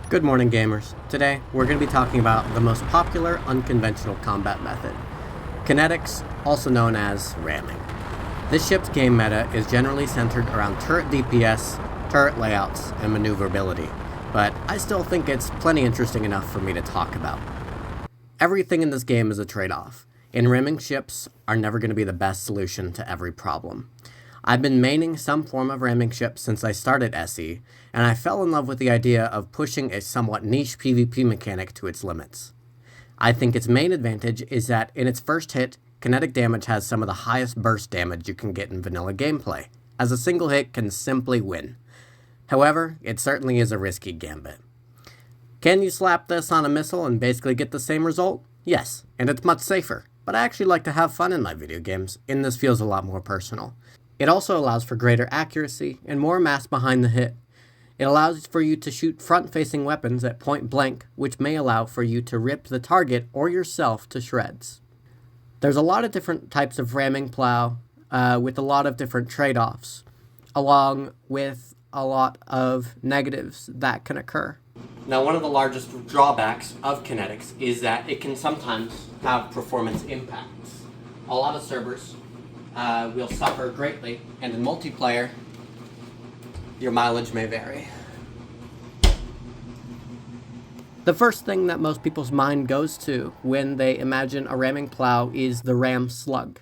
Good morning, gamers. Today, we're going to be talking about the most popular unconventional combat method, kinetics, also known as ramming. This ship's game meta is generally centered around turret DPS, turret layouts, and maneuverability, but I still think it's plenty interesting enough for me to talk about. Everything in this game is a trade-off, and ramming ships are never going to be the best solution to every problem. I've been maining some form of ramming ship since I started SE, and I fell in love with the idea of pushing a somewhat niche PvP mechanic to its limits. I think its main advantage is that in its first hit, kinetic damage has some of the highest burst damage you can get in vanilla gameplay, as a single hit can simply win. However, it certainly is a risky gambit. Can you slap this on a missile and basically get the same result? Yes, and it's much safer, but I actually like to have fun in my video games, and this feels a lot more personal. It also allows for greater accuracy and more mass behind the hit. It allows for you to shoot front-facing weapons at point blank, which may allow for you to rip the target or yourself to shreds. There's a lot of different types of ramming plow with a lot of different trade-offs, along with a lot of negatives that can occur. Now, one of the largest drawbacks of kinetics is that it can sometimes have performance impacts. A lot of servers will suffer greatly, and in multiplayer, your mileage may vary. The first thing that most people's mind goes to when they imagine a ramming plow is the ram slug.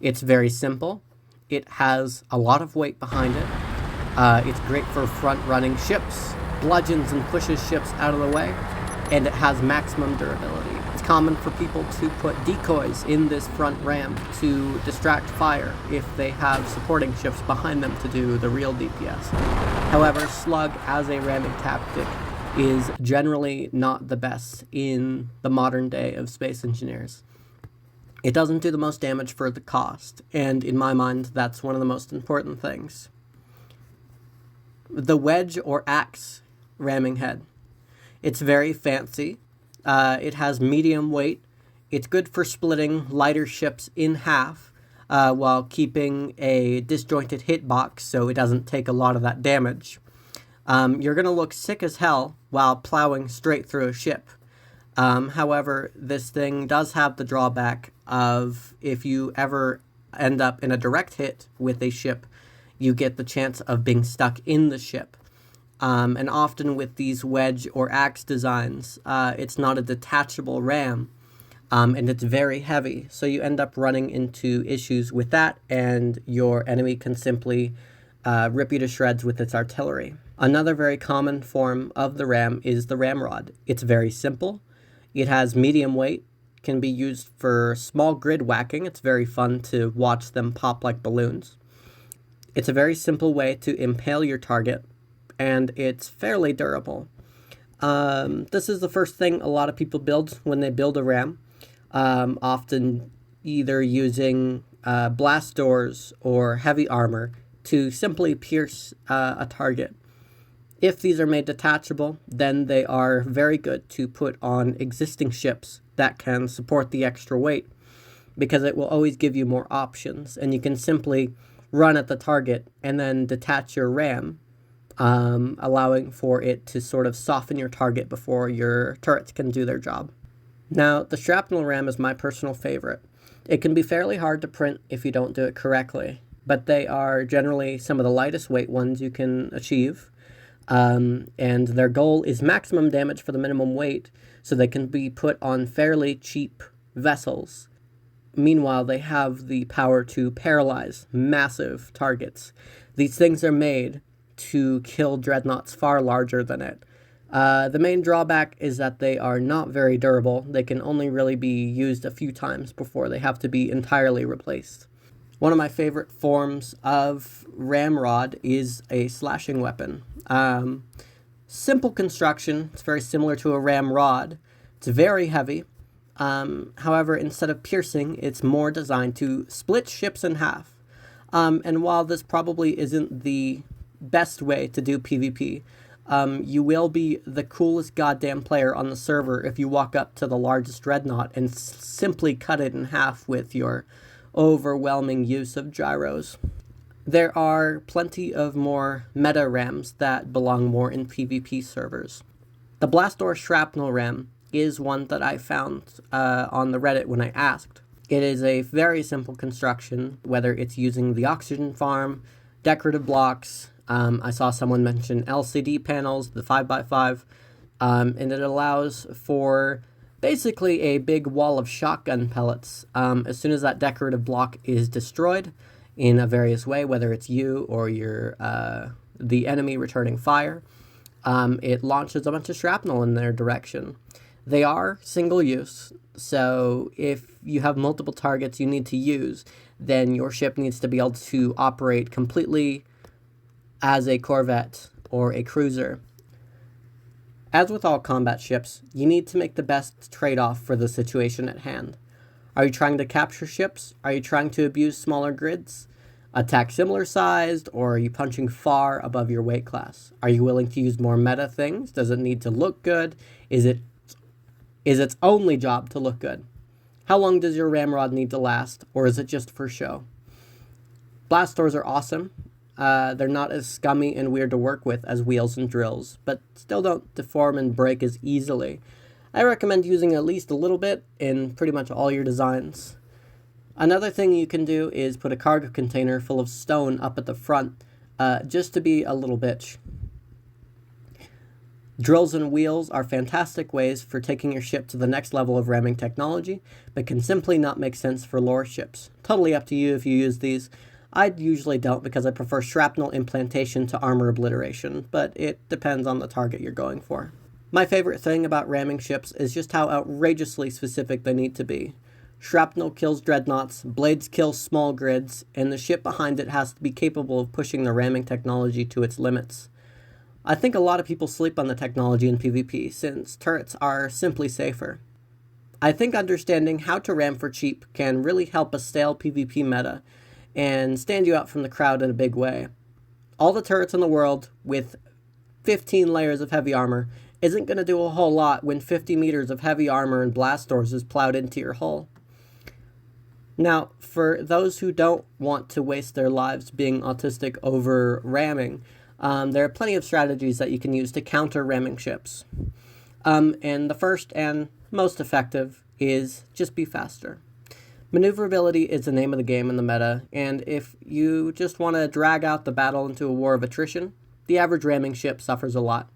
It's very simple. It has a lot of weight behind it. It's great for front-running ships, bludgeons and pushes ships out of the way, and it has maximum durability. It's common for people to put decoys in this front ram to distract fire if they have supporting ships behind them to do the real DPS. However, slug as a ramming tactic is generally not the best in the modern day of space engineers. It doesn't do the most damage for the cost, and in my mind, that's one of the most important things. The wedge or axe ramming head. It's very fancy. It has medium weight. It's good for splitting lighter ships in half while keeping a disjointed hitbox so it doesn't take a lot of that damage. You're going to look sick as hell while plowing straight through a ship. However, this thing does have the drawback of if you ever end up in a direct hit with a ship, you get the chance of being stuck in the ship. And often with these wedge or axe designs, it's not a detachable ram, and it's very heavy. So you end up running into issues with that, and your enemy can simply rip you to shreds with its artillery. Another very common form of the ram is the ramrod. It's very simple. It has medium weight, can be used for small grid whacking. It's very fun to watch them pop like balloons. It's a very simple way to impale your target, and it's fairly durable. This is the first thing a lot of people build when they build a ram, often either using blast doors or heavy armor to simply pierce a target. If these are made detachable, then they are very good to put on existing ships that can support the extra weight, because it will always give you more options, and you can simply run at the target and then detach your ram, allowing for it to sort of soften your target before your turrets can do their job. Now, the shrapnel ram is my personal favorite. It can be fairly hard to print if you don't do it correctly, but they are generally some of the lightest weight ones you can achieve, and their goal is maximum damage for the minimum weight, so they can be put on fairly cheap vessels. Meanwhile, they have the power to paralyze massive targets. These things are made to kill dreadnoughts far larger than it. The main drawback is that they are not very durable. They can only really be used a few times before they have to be entirely replaced. One of my favorite forms of ramrod is a slashing weapon. Simple construction. It's very similar to a ramrod. It's very heavy. However, instead of piercing, it's more designed to split ships in half. And while this probably isn't the best way to do PvP, you will be the coolest goddamn player on the server if you walk up to the largest dreadnought and simply cut it in half with your overwhelming use of gyros. There are plenty of more meta rams that belong more in PvP servers. The blast door shrapnel ram is one that I found on the Reddit when I asked. It is a very simple construction, whether it's using the oxygen farm, decorative blocks. I saw someone mention LCD panels, the 5x5, and it allows for basically a big wall of shotgun pellets. As soon as that decorative block is destroyed in a various way, whether it's you or the enemy returning fire, it launches a bunch of shrapnel in their direction. They are single use, so if you have multiple targets you need to use, then your ship needs to be able to operate completely as a corvette or a cruiser. As with all combat ships, you need to make the best trade-off for the situation at hand. Are you trying to capture ships? Are you trying to abuse smaller grids? Attack similar sized, or are you punching far above your weight class? Are you willing to use more meta things? Does it need to look good? Is its only job to look good? How long does your ramrod need to last, or is it just for show? Blast doors are awesome. They're not as scummy and weird to work with as wheels and drills, but still don't deform and break as easily. I recommend using at least a little bit in pretty much all your designs. Another thing you can do is put a cargo container full of stone up at the front, just to be a little bitch. Drills and wheels are fantastic ways for taking your ship to the next level of ramming technology, but can simply not make sense for lore ships. Totally up to you if you use these. I usually don't because I prefer shrapnel implantation to armor obliteration, but it depends on the target you're going for. My favorite thing about ramming ships is just how outrageously specific they need to be. Shrapnel kills dreadnoughts, blades kill small grids, and the ship behind it has to be capable of pushing the ramming technology to its limits. I think a lot of people sleep on the technology in PvP, since turrets are simply safer. I think understanding how to ram for cheap can really help a stale PvP meta, and stand you out from the crowd in a big way. All the turrets in the world, with 15 layers of heavy armor, isn't going to do a whole lot when 50 meters of heavy armor and blast doors is plowed into your hull. Now, for those who don't want to waste their lives being autistic over ramming, there are plenty of strategies that you can use to counter ramming ships. And the first and most effective is just be faster. Maneuverability is the name of the game in the meta, and if you just want to drag out the battle into a war of attrition, the average ramming ship suffers a lot.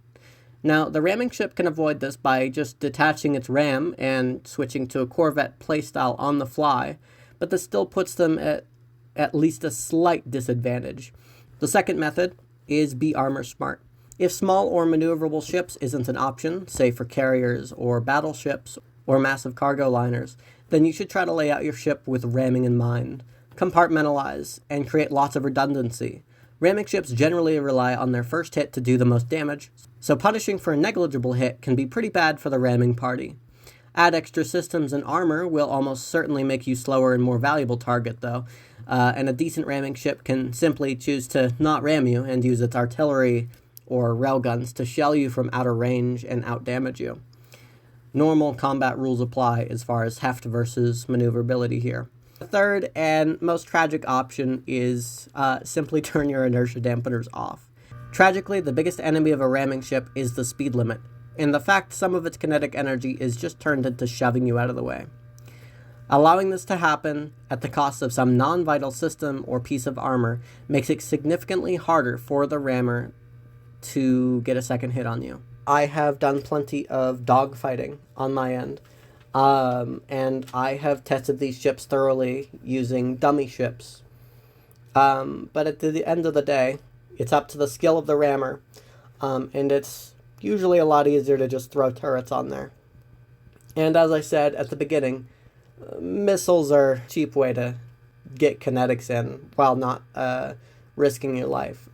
Now, the ramming ship can avoid this by just detaching its ram and switching to a corvette playstyle on the fly, but this still puts them at least a slight disadvantage. The second method is be armor smart. If small or maneuverable ships isn't an option, say for carriers or battleships or massive cargo liners, then you should try to lay out your ship with ramming in mind. Compartmentalize and create lots of redundancy. Ramming ships generally rely on their first hit to do the most damage, so punishing for a negligible hit can be pretty bad for the ramming party. Add extra systems and armor will almost certainly make you slower and more valuable target though, and a decent ramming ship can simply choose to not ram you and use its artillery or railguns to shell you from outer range and outdamage you. Normal combat rules apply as far as heft versus maneuverability here. The third and most tragic option is simply turn your inertia dampeners off. Tragically, the biggest enemy of a ramming ship is the speed limit, and the fact some of its kinetic energy is just turned into shoving you out of the way. Allowing this to happen at the cost of some non-vital system or piece of armor makes it significantly harder for the rammer to get a second hit on you. I have done plenty of dogfighting on my end, and I have tested these ships thoroughly using dummy ships. But at the end of the day, it's up to the skill of the rammer, and it's usually a lot easier to just throw turrets on there. And as I said at the beginning, missiles are a cheap way to get kinetics in while not risking your life.